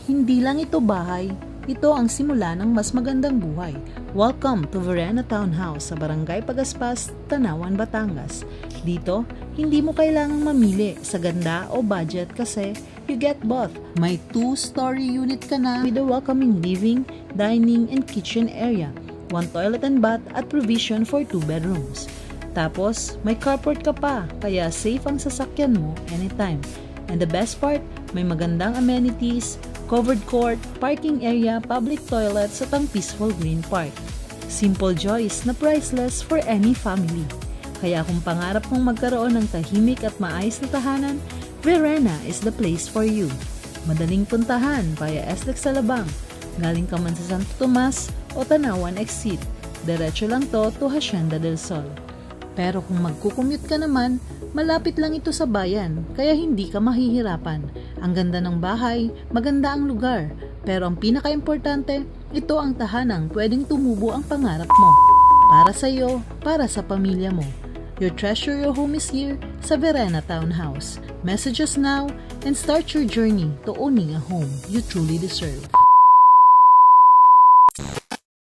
Hindi lang ito bahay, ito ang simula ng mas magandang buhay. Welcome to Verena Townhouse sa Barangay Pagaspas, Tanawan, Batangas. Dito, hindi mo kailangang mamili sa ganda o budget kasi you get both. May 2-story unit ka na with a welcoming living, dining, and kitchen area, 1 toilet and bath at provision for 2 bedrooms. Tapos, may carport ka pa, kaya safe ang sasakyan mo anytime. And the best part, may magandang amenities, covered court, parking area, public toilets at ang peaceful green park. Simple joys na priceless for any family. Kaya kung pangarap mong magkaroon ng tahimik at maayos na tahanan, Verena is the place for you. Madaling puntahan via SLEX Alabang. Galing ka man sa Santo Tomas o Tanawan Exit. Diretso lang to Hacienda del Sol. Pero kung magkukumute ka naman, malapit lang ito sa bayan, kaya hindi ka mahihirapan. Ang ganda ng bahay, maganda ang lugar, pero ang pinaka-importante, ito ang tahanang pwedeng tumubo ang pangarap mo. Para sa iyo, para sa pamilya mo. Your treasure your home is here sa Verena Townhouse. Message us now and start your journey to owning a home you truly deserve.